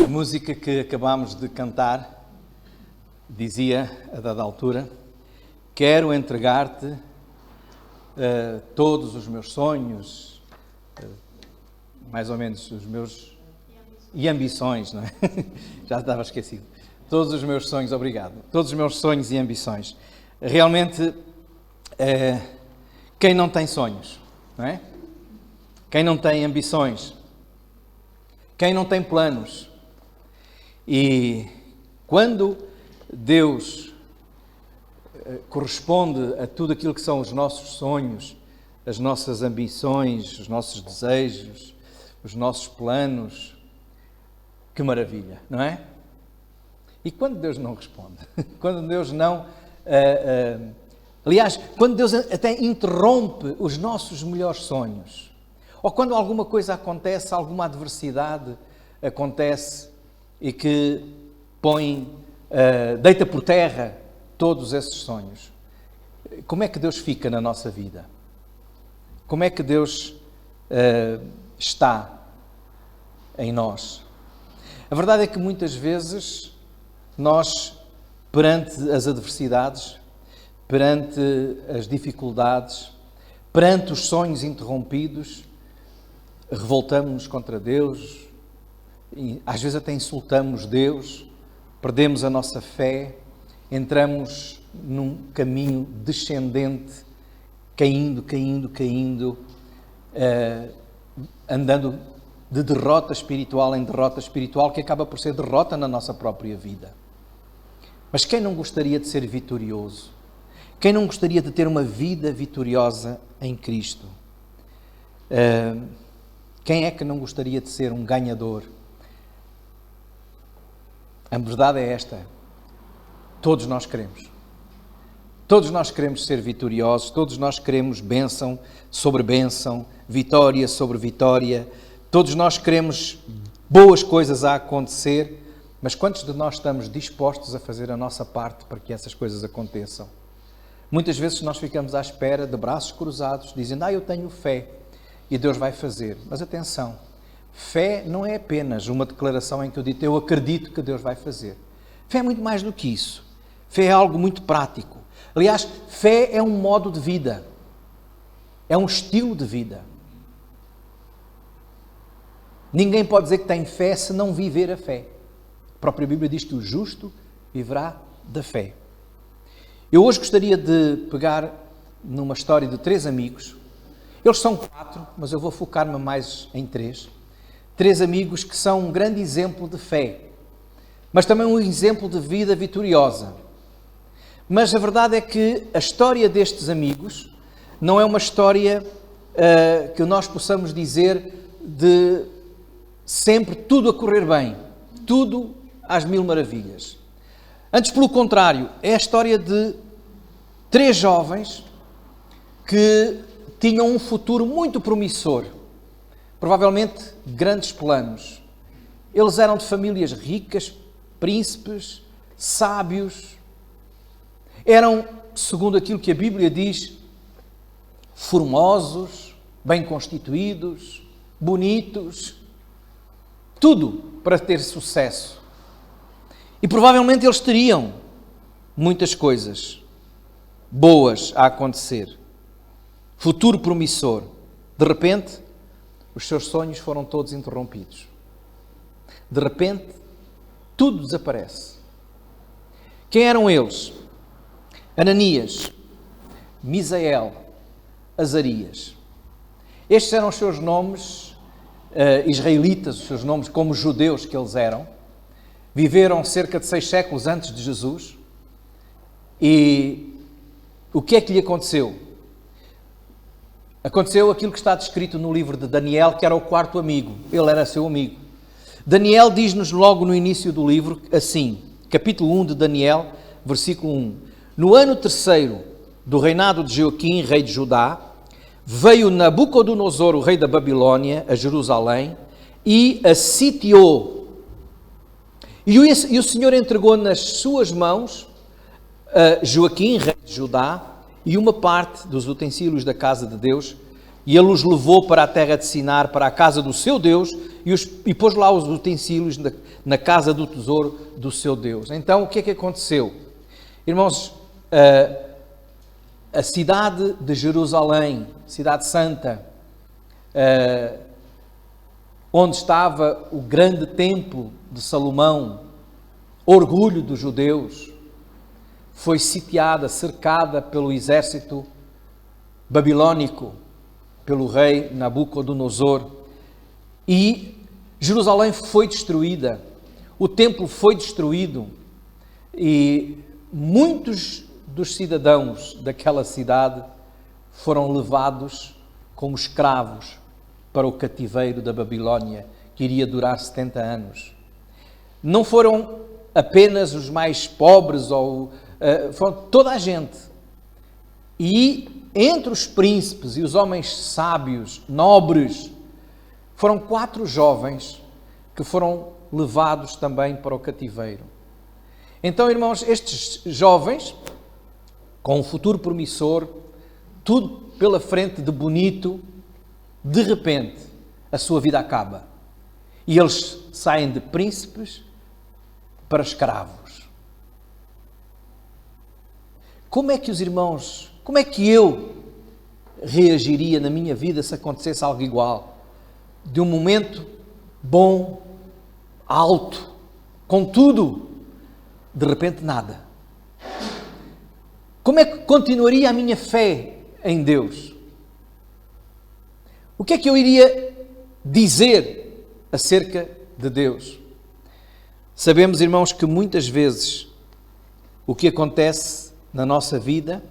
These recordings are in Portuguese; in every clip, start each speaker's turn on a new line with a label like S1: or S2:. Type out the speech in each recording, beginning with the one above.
S1: A música que acabámos de cantar dizia, a dada altura, quero entregar-te todos os meus sonhos, mais ou menos os meus... e ambições, não é? Já estava esquecido. Todos os meus sonhos, obrigado. Todos os meus sonhos e ambições. Realmente, quem não tem sonhos, não é? Quem não tem ambições, quem não tem planos. E quando Deus corresponde a tudo aquilo que são os nossos sonhos, as nossas ambições, os nossos desejos, os nossos planos, que maravilha, não é? E quando Deus não responde? Quando Deus não... aliás, quando Deus até interrompe os nossos melhores sonhos, ou quando alguma coisa acontece, alguma adversidade acontece e que põe, deita por terra todos esses sonhos, como é que Deus fica na nossa vida? Como é que Deus está em nós? A verdade é que muitas vezes nós, perante as adversidades, perante as dificuldades, perante os sonhos interrompidos, revoltamos-nos contra Deus, e às vezes até insultamos Deus, perdemos a nossa fé, entramos num caminho descendente, caindo, andando de derrota espiritual em derrota espiritual, que acaba por ser derrota na nossa própria vida. Mas quem não gostaria de ser vitorioso? Quem não gostaria de ter uma vida vitoriosa em Cristo? Quem é que não gostaria de ser um ganhador? A verdade é esta: todos nós queremos. Todos nós queremos ser vitoriosos, todos nós queremos bênção sobre bênção, vitória sobre vitória, todos nós queremos boas coisas a acontecer, mas quantos de nós estamos dispostos a fazer a nossa parte para que essas coisas aconteçam? Muitas vezes nós ficamos à espera de braços cruzados, dizendo, eu tenho fé e Deus vai fazer. Mas atenção, fé não é apenas uma declaração em que eu digo, eu acredito que Deus vai fazer. Fé é muito mais do que isso. Fé é algo muito prático. Aliás, fé é um modo de vida. É um estilo de vida. Ninguém pode dizer que tem fé se não viver a fé. A própria Bíblia diz que o justo viverá da fé. Eu hoje gostaria de pegar numa história de 3 amigos. Eles são 4, mas eu vou focar-me mais em 3. 3 amigos que são um grande exemplo de fé, mas também um exemplo de vida vitoriosa. Mas a verdade é que a história destes amigos não é uma história que nós possamos dizer de sempre tudo a correr bem, tudo às mil maravilhas. Antes, pelo contrário, é a história de 3 jovens que tinham um futuro muito promissor, provavelmente grandes planos. Eles eram de famílias ricas, príncipes, sábios. Eram, segundo aquilo que a Bíblia diz, formosos, bem constituídos, bonitos. Tudo para ter sucesso. E provavelmente eles teriam muitas coisas boas a acontecer. Futuro promissor. De repente, os seus sonhos foram todos interrompidos. De repente, tudo desaparece. Quem eram eles? Ananias, Misael, Azarias. Estes eram os seus nomes israelitas, os seus nomes como judeus que eles eram. Viveram cerca de 6 séculos antes de Jesus. E o que é que lhe aconteceu? Aconteceu aquilo que está descrito no livro de Daniel, que era o 4º amigo. Ele era seu amigo. Daniel diz-nos logo no início do livro, assim, capítulo 1 de Daniel, versículo 1. No ano 3º do reinado de Joaquim, rei de Judá, veio Nabucodonosor, o rei da Babilônia, a Jerusalém, e a sitiou. E o Senhor entregou nas suas mãos a Joaquim, rei de Judá, e uma parte dos utensílios da casa de Deus, E ele os levou para a terra de Sinar, para a casa do seu Deus, e pôs lá os utensílios na casa do tesouro do seu Deus. Então, o que é que aconteceu? Irmãos, a cidade de Jerusalém, cidade santa, onde estava o grande templo de Salomão, orgulho dos judeus, foi sitiada, cercada pelo exército babilônico, pelo rei Nabucodonosor, e Jerusalém foi destruída, o templo foi destruído, e muitos dos cidadãos daquela cidade foram levados como escravos para o cativeiro da Babilónia, que iria durar 70 anos. Não foram apenas os mais pobres, foram toda a gente. E entre os príncipes e os homens sábios, nobres, foram 4 jovens que foram levados também para o cativeiro. Então, irmãos, estes jovens, com um futuro promissor, tudo pela frente de bonito, de repente, a sua vida acaba. E eles saem de príncipes para escravos. Como é que os irmãos, como é que eu reagiria na minha vida se acontecesse algo igual? De um momento bom, alto, com tudo, de repente nada. Como é que continuaria a minha fé em Deus? O que é que eu iria dizer acerca de Deus? Sabemos, irmãos, que muitas vezes o que acontece na nossa vida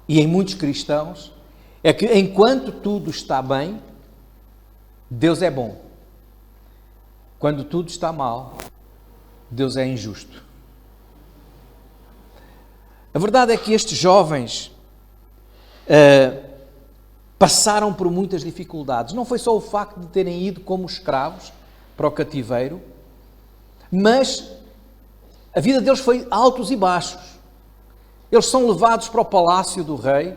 S1: e em muitos cristãos é que enquanto tudo está bem, Deus é bom. Quando tudo está mal, Deus é injusto. A verdade é que estes jovens passaram por muitas dificuldades. Não foi só o facto de terem ido como escravos para o cativeiro, mas a vida deles foi altos e baixos. Eles são levados para o palácio do rei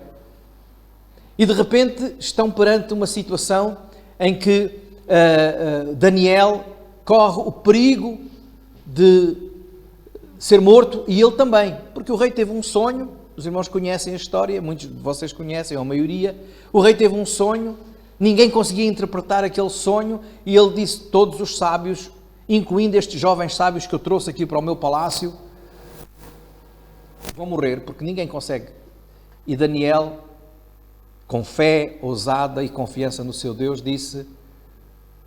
S1: e de repente estão perante uma situação em que Daniel corre o perigo de ser morto e ele também, porque o rei teve um sonho. Os irmãos conhecem a história, muitos de vocês conhecem, ou a maioria. O rei teve um sonho, ninguém conseguia interpretar aquele sonho e ele disse: todos os sábios, incluindo estes jovens sábios que eu trouxe aqui para o meu palácio, vão morrer, porque ninguém consegue. E Daniel, com fé ousada e confiança no seu Deus, disse: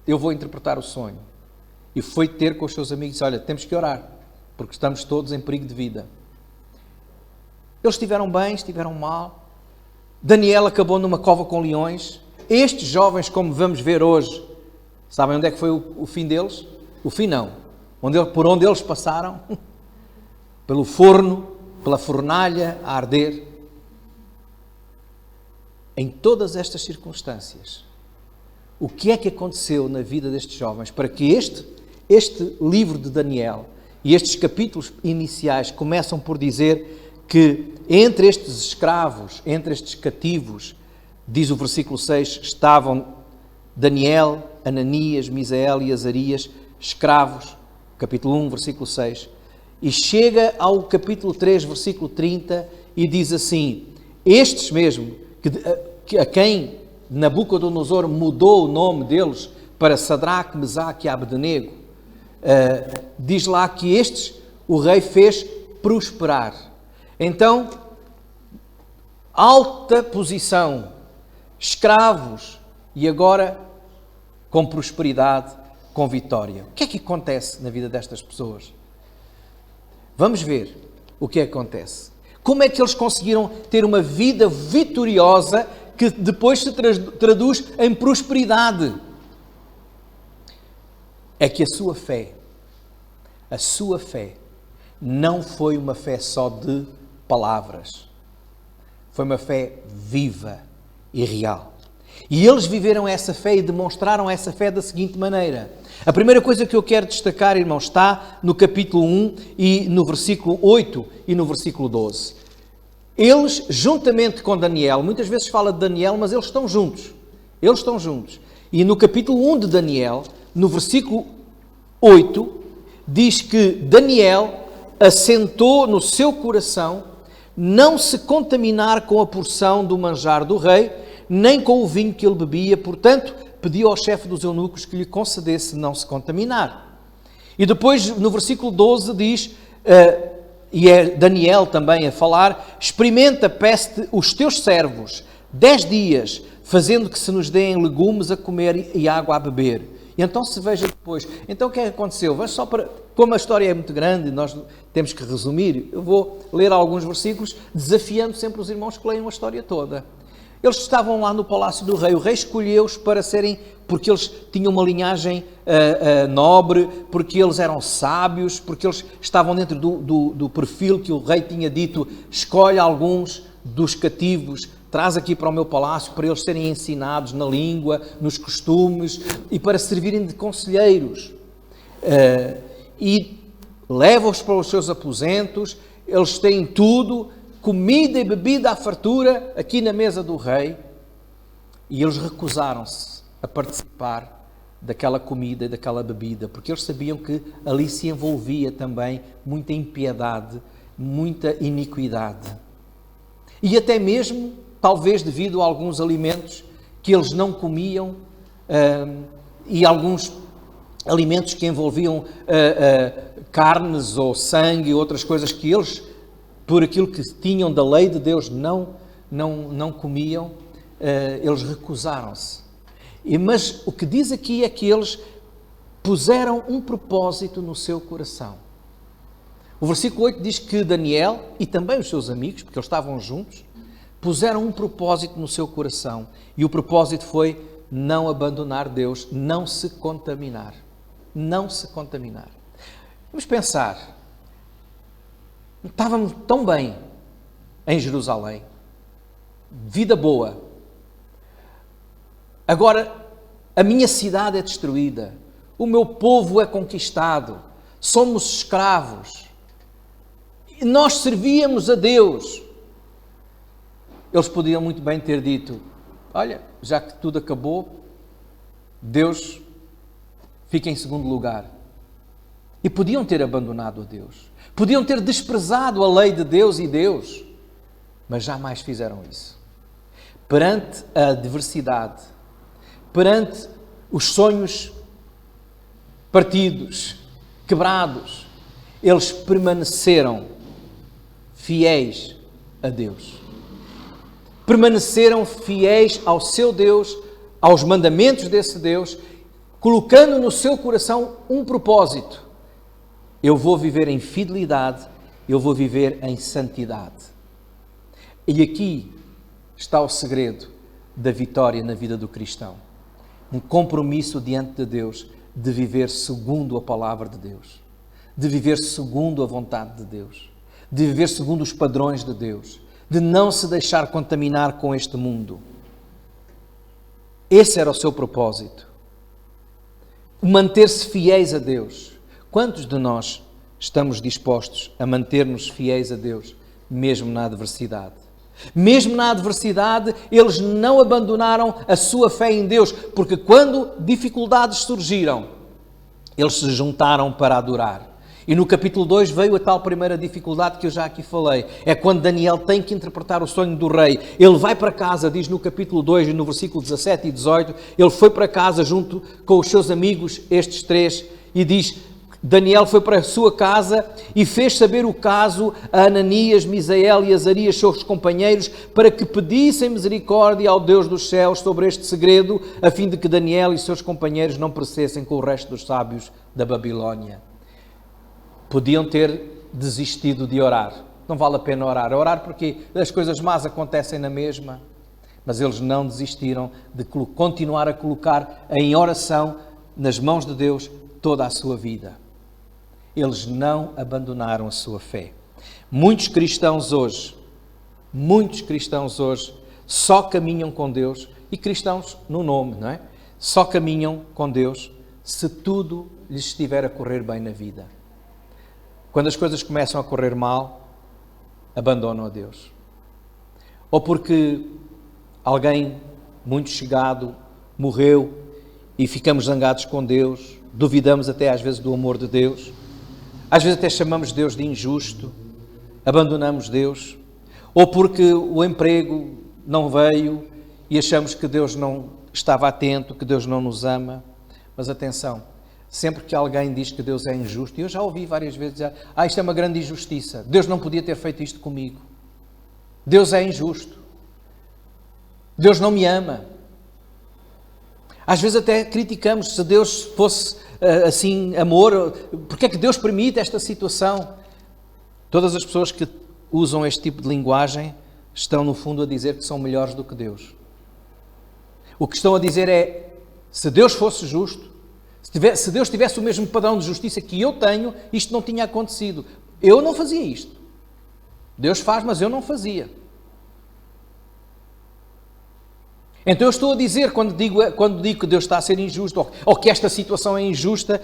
S1: eu vou interpretar o sonho. E foi ter com os seus amigos e disse: olha, temos que orar, porque estamos todos em perigo de vida. Eles estiveram bem, estiveram mal. Daniel acabou numa cova com leões. Estes jovens, como vamos ver hoje, sabem onde é que foi o fim deles? O fim não. Por onde eles passaram? Pelo forno, pela fornalha a arder. Em todas estas circunstâncias, o que é que aconteceu na vida destes jovens para que este livro de Daniel e estes capítulos iniciais começam por dizer que entre estes escravos, entre estes cativos, diz o versículo 6, estavam Daniel, Ananias, Misael e Azarias, escravos, capítulo 1, versículo 6, e chega ao capítulo 3, versículo 30, e diz assim, estes mesmo, a quem Nabucodonosor mudou o nome deles para Sadraque, Mesaque e Abdenego, diz lá que estes o rei fez prosperar. Então, alta posição, escravos e agora com prosperidade, com vitória. O que é que acontece na vida destas pessoas? Vamos ver o que acontece. Como é que eles conseguiram ter uma vida vitoriosa que depois se traduz em prosperidade? É que a sua fé não foi uma fé só de palavras. Foi uma fé viva e real. E eles viveram essa fé e demonstraram essa fé da seguinte maneira. A primeira coisa que eu quero destacar, irmãos, está no capítulo 1 e no versículo 8 e no versículo 12. eles, juntamente com Daniel, muitas vezes fala de Daniel, mas eles estão juntos. Eles estão juntos. E no capítulo 1 de Daniel, no versículo 8, diz que Daniel assentou no seu coração não se contaminar com a porção do manjar do rei, nem com o vinho que ele bebia, portanto, pediu ao chefe dos eunucos que lhe concedesse não se contaminar. E depois, no versículo 12, diz, e é Daniel também a falar, experimenta, peço-te os teus servos 10 dias, fazendo que se nos deem legumes a comer e água a beber. E então se veja depois. Então o que é que aconteceu? Mas só para, como a história é muito grande, nós temos que resumir, eu vou ler alguns versículos, desafiando sempre os irmãos que leiam a história toda. Eles estavam lá no palácio do rei, o rei escolheu-os para serem, porque eles tinham uma linhagem nobre, porque eles eram sábios, porque eles estavam dentro do perfil que o rei tinha dito, escolhe alguns dos cativos, traz aqui para o meu palácio para eles serem ensinados na língua, nos costumes e para servirem de conselheiros. E leva-os para os seus aposentos, eles têm tudo, comida e bebida à fartura aqui na mesa do rei, e eles recusaram-se a participar daquela comida e daquela bebida, porque eles sabiam que ali se envolvia também muita impiedade, muita iniquidade. E até mesmo, talvez devido a alguns alimentos que eles não comiam e alguns alimentos que envolviam carnes ou sangue e outras coisas que eles, por aquilo que tinham da lei de Deus, não comiam, eles recusaram-se. Mas o que diz aqui é que eles puseram um propósito no seu coração. O versículo 8 diz que Daniel e também os seus amigos, porque eles estavam juntos, puseram um propósito no seu coração. E o propósito foi não abandonar Deus, não se contaminar. Não se contaminar. Vamos pensar. Estávamos tão bem em Jerusalém. Vida boa. Agora, a minha cidade é destruída. O meu povo é conquistado. Somos escravos. E nós servíamos a Deus. Eles podiam muito bem ter dito, olha, já que tudo acabou, Deus fica em segundo lugar. E podiam ter abandonado a Deus. Podiam ter desprezado a lei de Deus e Deus. Mas jamais fizeram isso. Perante a adversidade, perante os sonhos partidos, quebrados, eles permaneceram fiéis a Deus. Permaneceram fiéis ao seu Deus, aos mandamentos desse Deus, colocando no seu coração um propósito. Eu vou viver em fidelidade, eu vou viver em santidade. E aqui está o segredo da vitória na vida do cristão. Um compromisso diante de Deus de viver segundo a palavra de Deus, de viver segundo a vontade de Deus, de viver segundo os padrões de Deus, de não se deixar contaminar com este mundo. Esse era o seu propósito. Manter-se fiéis a Deus. Quantos de nós estamos dispostos a manter-nos fiéis a Deus, mesmo na adversidade? Mesmo na adversidade, eles não abandonaram a sua fé em Deus, porque quando dificuldades surgiram, eles se juntaram para adorar. E no capítulo 2 veio a tal primeira dificuldade que eu já aqui falei. É quando Daniel tem que interpretar o sonho do rei. Ele vai para casa, diz no capítulo 2 e no versículo 17 e 18, ele foi para casa junto com os seus amigos, estes três, e diz, Daniel foi para a sua casa e fez saber o caso a Ananias, Misael e Azarias, seus companheiros, para que pedissem misericórdia ao Deus dos céus sobre este segredo, a fim de que Daniel e seus companheiros não perecessem com o resto dos sábios da Babilónia. Podiam ter desistido de orar. Não vale a pena orar. Orar porque as coisas más acontecem na mesma. Mas eles não desistiram de continuar a colocar em oração nas mãos de Deus toda a sua vida. Eles não abandonaram a sua fé. Muitos cristãos hoje só caminham com Deus, e cristãos no nome, não é? Só caminham com Deus se tudo lhes estiver a correr bem na vida. Quando as coisas começam a correr mal, abandonam a Deus. ou porque alguém muito chegado morreu e ficamos zangados com Deus, duvidamos até às vezes do amor de Deus, às vezes até chamamos Deus de injusto, abandonamos Deus, ou porque o emprego não veio e achamos que Deus não estava atento, que Deus não nos ama. Mas atenção, sempre que alguém diz que Deus é injusto, e eu já ouvi várias vezes dizer, isto é uma grande injustiça, Deus não podia ter feito isto comigo, Deus é injusto, Deus não me ama. Às vezes até criticamos, se Deus fosse assim amor, porque é que Deus permite esta situação? Todas as pessoas que usam este tipo de linguagem estão no fundo a dizer que são melhores do que Deus. O que estão a dizer é, se Deus fosse justo, se Deus tivesse o mesmo padrão de justiça que eu tenho, isto não tinha acontecido. Eu não fazia isto. Deus faz, mas eu não fazia. Então eu estou a dizer, quando digo que Deus está a ser injusto, ou que esta situação é injusta,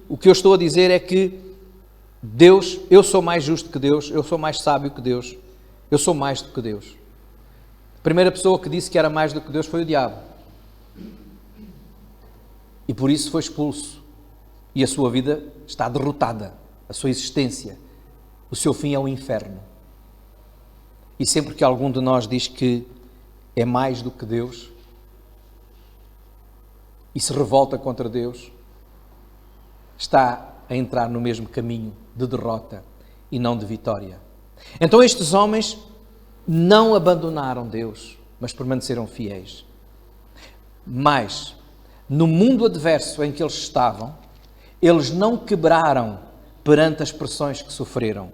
S1: o que eu estou a dizer é que Deus, eu sou mais justo que Deus, eu sou mais sábio que Deus, eu sou mais do que Deus. A primeira pessoa que disse que era mais do que Deus foi o diabo. E por isso foi expulso. E a sua vida está derrotada, a sua existência. O seu fim é o inferno. E sempre que algum de nós diz que é mais do que Deus e se revolta contra Deus, está a entrar no mesmo caminho de derrota e não de vitória. Então estes homens não abandonaram Deus, mas permaneceram fiéis. Mas, no mundo adverso em que eles estavam, eles não quebraram perante as pressões que sofreram.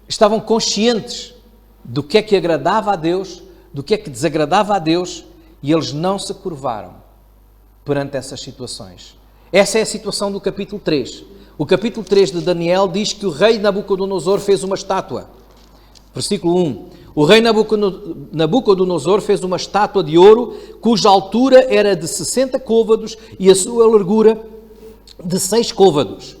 S1: Estavam conscientes do que é que agradava a Deus, do que é que desagradava a Deus, e eles não se curvaram perante essas situações. Essa é a situação do capítulo 3. O capítulo 3 de Daniel diz que o rei Nabucodonosor fez uma estátua. Versículo 1. O rei Nabucodonosor fez uma estátua de ouro, cuja altura era de 60 côvados e a sua largura de 6 côvados.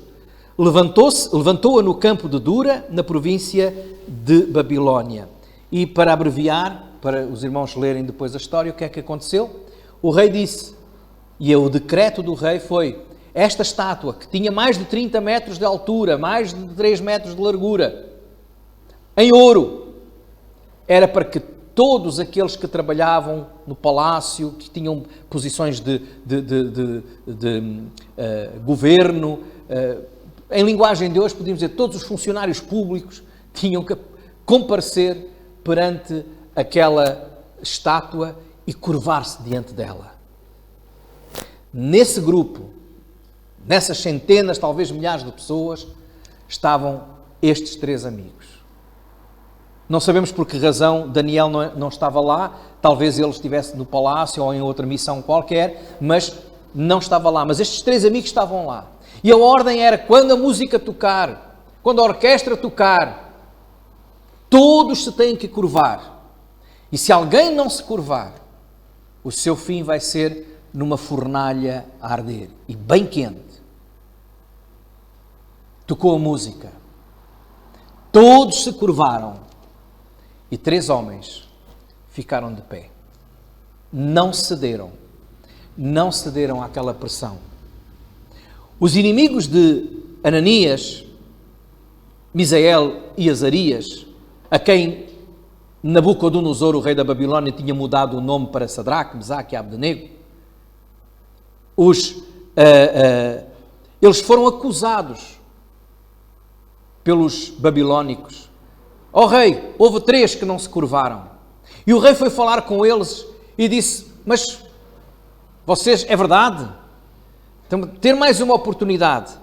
S1: Levantou-a no campo de Dura, na província de Babilónia. E para abreviar, para os irmãos lerem depois a história, o que é que aconteceu? O rei disse, e o decreto do rei foi, esta estátua, que tinha mais de 30 metros de altura, mais de 3 metros de largura, em ouro, era para que todos aqueles que trabalhavam no palácio, que tinham posições de governo, em linguagem de hoje podíamos dizer, todos os funcionários públicos tinham que comparecer perante aquela estátua e curvar-se diante dela. Nesse grupo, nessas centenas, talvez milhares de pessoas, estavam estes 3 amigos. Não sabemos por que razão Daniel não estava lá, talvez ele estivesse no palácio ou em outra missão qualquer, mas não estava lá. Mas estes 3 amigos estavam lá. E a ordem era, quando a música tocar, quando a orquestra tocar, todos se têm que curvar. E se alguém não se curvar, o seu fim vai ser numa fornalha a arder, e bem quente. Tocou a música. Todos se curvaram. E 3 homens ficaram de pé. Não cederam. Não cederam àquela pressão. Os inimigos de Ananias, Misael e Azarias, a quem Nabucodonosor, o rei da Babilónia, tinha mudado o nome para Sadraque, Mesaque e Abdenego, eles foram acusados pelos babilónicos. Ó rei, houve 3 que não se curvaram. E o rei foi falar com eles e disse, mas vocês, é verdade? Então, ter mais uma oportunidade.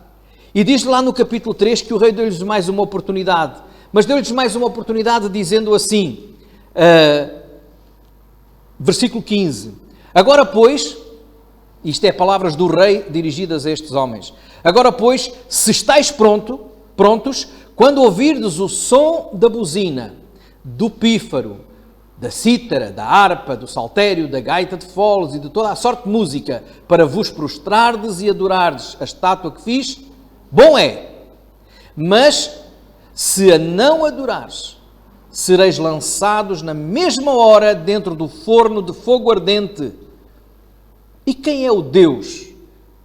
S1: E diz lá no capítulo 3 que o rei deu-lhes mais uma oportunidade. Mas deu-lhes mais uma oportunidade dizendo assim, versículo 15. Agora, pois, isto é palavras do rei dirigidas a estes homens. Agora, pois, se estáis prontos, quando ouvirdes o som da buzina, do pífaro, da cítara, da harpa, do saltério, da gaita de foles e de toda a sorte de música, para vos prostrardes e adorardes a estátua que fiz, bom é. Mas, se a não adorares, sereis lançados na mesma hora dentro do forno de fogo ardente. E quem é o Deus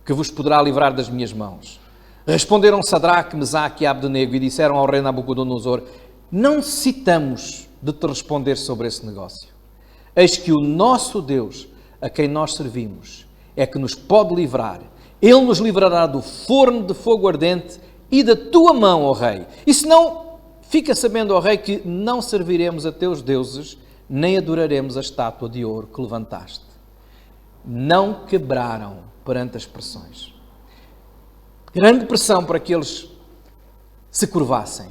S1: que vos poderá livrar das minhas mãos? Responderam Sadraque, Mesaque e Abdenego e disseram ao rei Nabucodonosor: não necessitamos de te responder sobre esse negócio. Eis que o nosso Deus, a quem nós servimos, é que nos pode livrar. Ele nos livrará do forno de fogo ardente e da tua mão, ó rei. E se não, fica sabendo, ó rei, que não serviremos a teus deuses, nem adoraremos a estátua de ouro que levantaste. Não quebraram perante as pressões. Grande pressão para que eles se curvassem.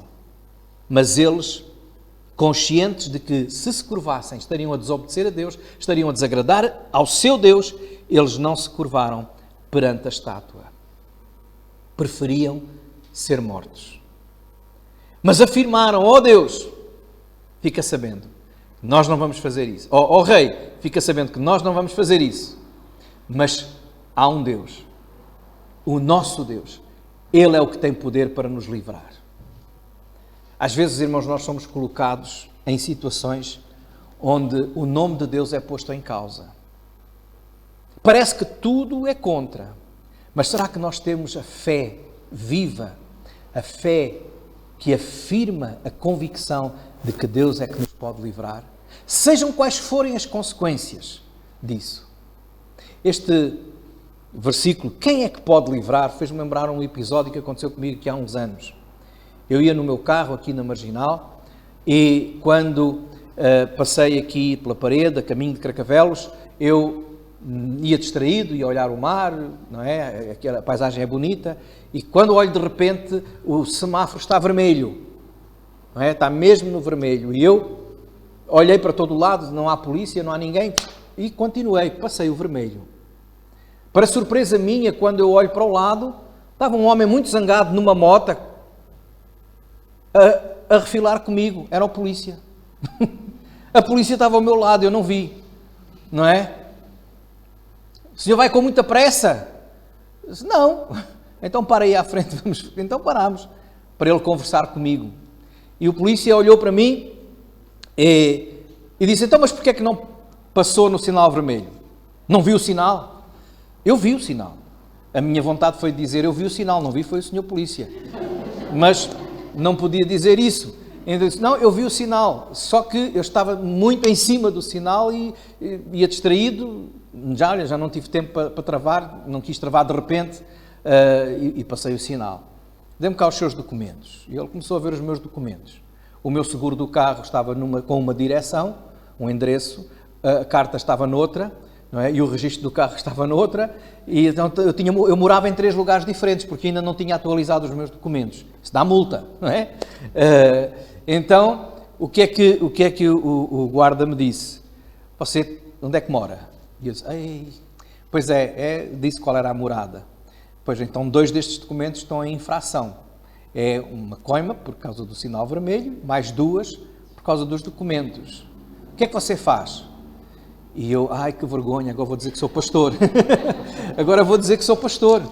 S1: Mas eles, conscientes de que se curvassem, estariam a desobedecer a Deus, estariam a desagradar ao seu Deus, eles não se curvaram perante a estátua. Preferiam ser mortos. Mas afirmaram: ó Deus, fica sabendo, nós não vamos fazer isso. Ó Rei, fica sabendo que nós não vamos fazer isso. Mas há um Deus, o nosso Deus. Ele é o que tem poder para nos livrar. Às vezes, irmãos, nós somos colocados em situações onde o nome de Deus é posto em causa. Parece que tudo é contra. Mas será que nós temos a fé viva? A fé que afirma a convicção de que Deus é que nos pode livrar? Sejam quais forem as consequências disso. Este versículo, quem é que pode livrar, fez-me lembrar um episódio que aconteceu comigo aqui há uns anos. Eu ia no meu carro aqui na Marginal e quando passei aqui pela parede, a caminho de Carcavelos, eu ia distraído, ia olhar o mar, não é? Aquela paisagem é bonita, e quando olho de repente o semáforo está vermelho, não é? Está mesmo no vermelho, e eu olhei para todo lado, não há polícia, não há ninguém, e continuei, passei o vermelho. Para surpresa minha, quando eu olho para o lado, estava um homem muito zangado numa moto a refilar comigo, era o polícia. A polícia estava ao meu lado, eu não vi, não é? O senhor vai com muita pressa? Eu disse, não. Então para aí à frente, vamos. Então parámos para ele conversar comigo. E o polícia olhou para mim e disse, então mas porquê é que não passou no sinal vermelho? Não viu o sinal? Eu vi o sinal. A minha vontade foi dizer, eu vi o sinal, não vi, foi o senhor polícia. Mas não podia dizer isso. Então eu disse, não, eu vi o sinal, só que eu estava muito em cima do sinal e ia distraído, já não tive tempo para travar, não quis travar de repente e passei o sinal. Dê-me cá os seus documentos. E ele começou a ver os meus documentos. O meu seguro do carro estava com uma direção, um endereço, a carta estava noutra, não é? E o registro do carro estava noutra, e então eu morava em 3 lugares diferentes, porque ainda não tinha atualizado os meus documentos. Isso dá multa, não é? Então, o que é que o guarda me disse? Você, onde é que mora? E eu disse, pois disse qual era a morada. Pois então, 2 destes documentos estão em infração. É uma coima, por causa do sinal vermelho, mais 2 por causa dos documentos. O que é que você faz? E eu, que vergonha, agora vou dizer que sou pastor. Agora vou dizer que sou pastor.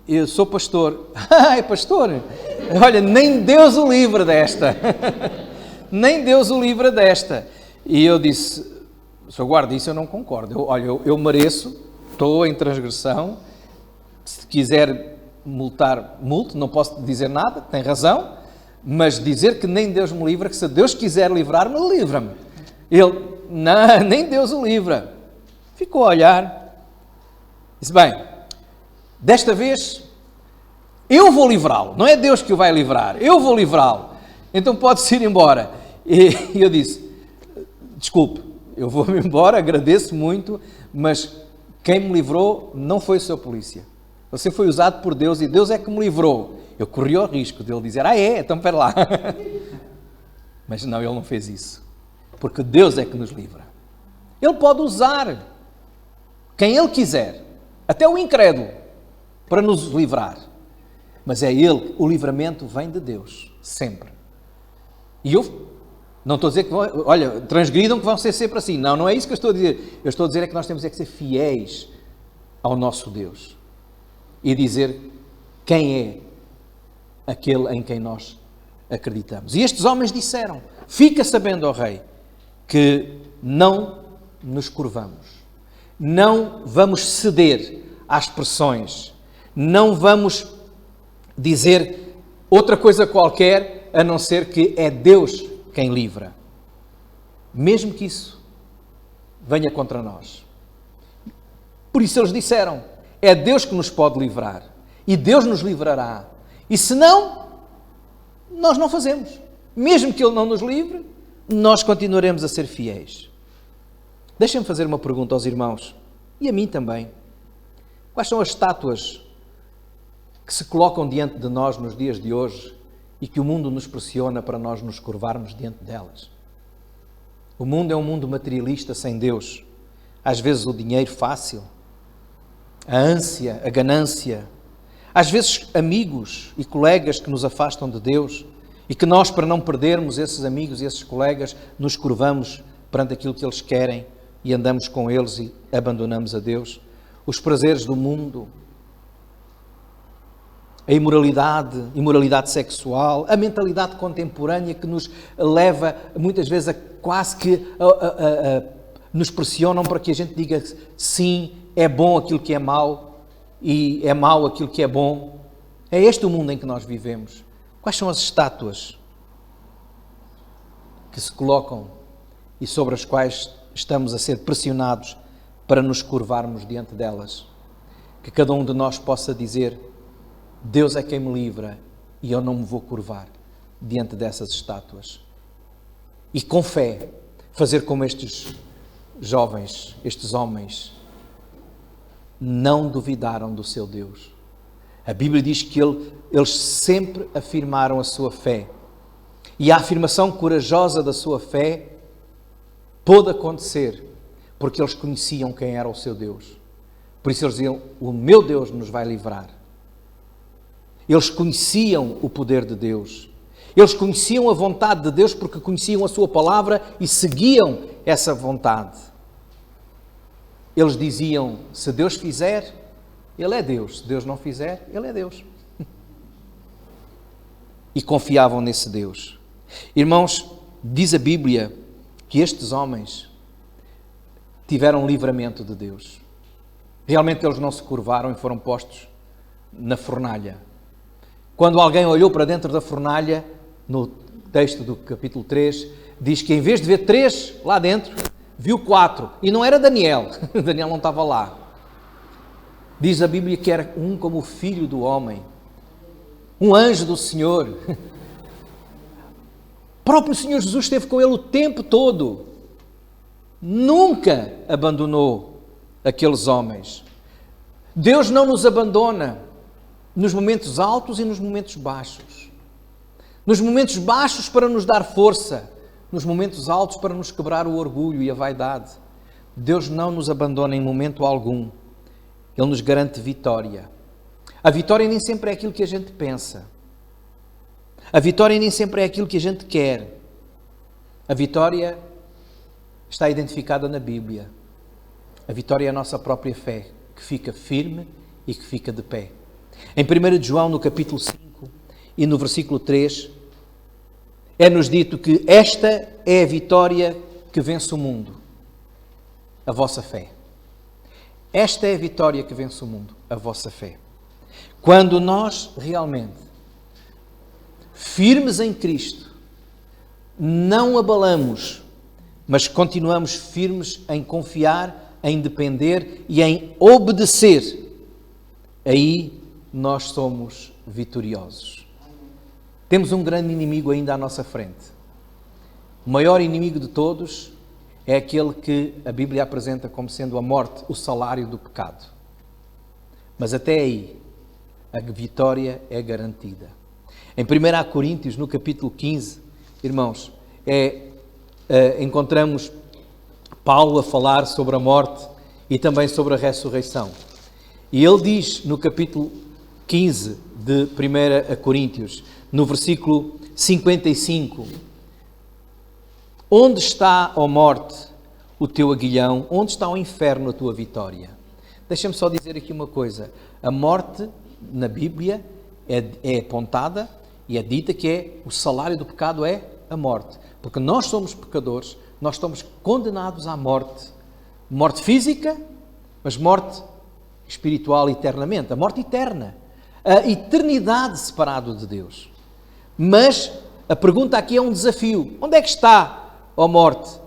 S1: Eu sou pastor. É pastor? Olha, nem Deus o livra desta. Nem Deus o livra desta. E eu disse, Sr. Guarda, isso eu não concordo. Eu mereço, estou em transgressão. Se quiser multar, multe, não posso dizer nada, tem razão. Mas dizer que nem Deus me livra, que se Deus quiser livrar-me, livra-me. Ele, não, nem Deus o livra. Ficou a olhar. Disse, bem, desta vez eu vou livrá-lo. Não é Deus que o vai livrar. Eu vou livrá-lo. Então pode-se ir embora. E eu disse, desculpe, eu vou-me embora, agradeço muito, mas quem me livrou não foi o seu polícia. Você foi usado por Deus e Deus é que me livrou. Eu corri o risco de ele dizer, então espera lá. Mas não, ele não fez isso. Porque Deus é que nos livra. Ele pode usar quem Ele quiser, até o incrédulo, para nos livrar. Mas é Ele, o livramento vem de Deus, sempre. E eu não estou a dizer que transgridam que vão ser sempre assim. Não, não é isso que eu estou a dizer. Eu estou a dizer que nós temos que ser fiéis ao nosso Deus. E dizer quem é aquele em quem nós acreditamos. E estes homens disseram: fica sabendo, ó rei, que não nos curvamos, não vamos ceder às pressões, não vamos dizer outra coisa qualquer a não ser que é Deus quem livra, mesmo que isso venha contra nós. Por isso eles disseram: é Deus que nos pode livrar e Deus nos livrará, e se não, nós não fazemos. Mesmo que Ele não nos livre, nós continuaremos a ser fiéis. Deixem-me fazer uma pergunta aos irmãos, e a mim também. Quais são as estátuas que se colocam diante de nós nos dias de hoje e que o mundo nos pressiona para nós nos curvarmos diante delas? O mundo é um mundo materialista sem Deus. Às vezes o dinheiro fácil, a ânsia, a ganância. Às vezes amigos e colegas que nos afastam de Deus e que nós, para não perdermos esses amigos e esses colegas, nos curvamos perante aquilo que eles querem e andamos com eles e abandonamos a Deus. Os prazeres do mundo, a imoralidade sexual, a mentalidade contemporânea que nos leva muitas vezes a quase que nos pressionam para que a gente diga sim, é bom aquilo que é mau e é mau aquilo que é bom. É este o mundo em que nós vivemos. Quais são as estátuas que se colocam e sobre as quais estamos a ser pressionados para nos curvarmos diante delas? Que cada um de nós possa dizer: Deus é quem me livra e eu não me vou curvar diante dessas estátuas. E com fé, fazer como estes jovens, estes homens, não duvidaram do seu Deus. A Bíblia diz que eles sempre afirmaram a sua fé. E a afirmação corajosa da sua fé pôde acontecer porque eles conheciam quem era o seu Deus. Por isso eles diziam: o meu Deus nos vai livrar. Eles conheciam o poder de Deus. Eles conheciam a vontade de Deus porque conheciam a sua palavra e seguiam essa vontade. Eles diziam: se Deus fizer, Ele é Deus. Se Deus não fizer, Ele é Deus. E confiavam nesse Deus. Irmãos, diz a Bíblia que estes homens tiveram livramento de Deus. Realmente eles não se curvaram e foram postos na fornalha. Quando alguém olhou para dentro da fornalha, no texto do capítulo 3, diz que em vez de ver 3 lá dentro, viu 4. E não era Daniel. Daniel não estava lá. Diz a Bíblia que era um como o Filho do Homem. Um anjo do Senhor. O próprio Senhor Jesus esteve com ele o tempo todo. Nunca abandonou aqueles homens. Deus não nos abandona nos momentos altos e nos momentos baixos. Nos momentos baixos para nos dar força, nos momentos altos para nos quebrar o orgulho e a vaidade. Deus não nos abandona em momento algum. Ele nos garante vitória. A vitória nem sempre é aquilo que a gente pensa. A vitória nem sempre é aquilo que a gente quer. A vitória está identificada na Bíblia. A vitória é a nossa própria fé, que fica firme e que fica de pé. Em 1 João, no capítulo 5 e no versículo 3, é-nos dito que esta é a vitória que vence o mundo, a vossa fé. Esta é a vitória que vence o mundo, a vossa fé. Quando nós realmente, firmes em Cristo, não abalamos, mas continuamos firmes em confiar, em depender e em obedecer, aí nós somos vitoriosos. Temos um grande inimigo ainda à nossa frente. O maior inimigo de todos é aquele que a Bíblia apresenta como sendo a morte, o salário do pecado. Mas até aí, a vitória é garantida. Em 1 Coríntios, no capítulo 15, irmãos, encontramos Paulo a falar sobre a morte e também sobre a ressurreição. E ele diz no capítulo 15 de 1 Coríntios, no versículo 55, onde está, ó morte, o teu aguilhão? Onde está o inferno, a tua vitória? Deixa-me só dizer aqui uma coisa. A morte, na Bíblia, é apontada E é dita que o salário do pecado é a morte. Porque nós somos pecadores, nós estamos condenados à morte. Morte física, mas morte espiritual eternamente. A morte eterna. A eternidade separado de Deus. Mas a pergunta aqui é um desafio. Onde é que está, ó morte?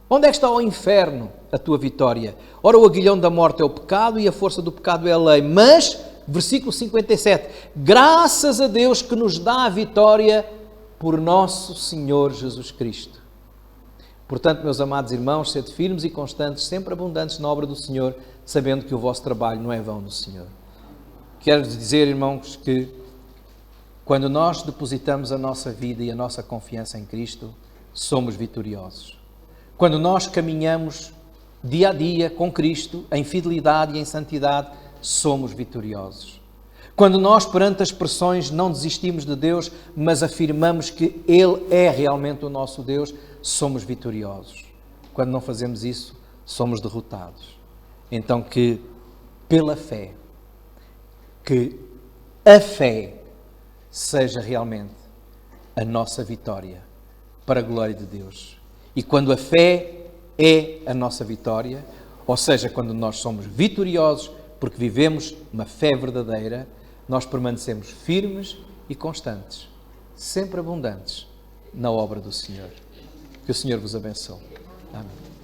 S1: Onde é que está, ó inferno, a tua vitória? Ora, o aguilhão da morte é o pecado e a força do pecado é a lei. Mas, versículo 57, graças a Deus que nos dá a vitória por nosso Senhor Jesus Cristo. Portanto, meus amados irmãos, sede firmes e constantes, sempre abundantes na obra do Senhor, sabendo que o vosso trabalho não é vão no Senhor. Quero dizer, irmãos, que quando nós depositamos a nossa vida e a nossa confiança em Cristo, somos vitoriosos. Quando nós caminhamos dia a dia com Cristo, em fidelidade e em santidade, somos vitoriosos. Quando nós, perante as pressões, não desistimos de Deus, mas afirmamos que Ele é realmente o nosso Deus, somos vitoriosos. Quando não fazemos isso, somos derrotados. Então que, pela fé, que a fé seja realmente a nossa vitória para a glória de Deus. E quando a fé é a nossa vitória, ou seja, quando nós somos vitoriosos porque vivemos uma fé verdadeira, nós permanecemos firmes e constantes, sempre abundantes na obra do Senhor. Que o Senhor vos abençoe. Amém.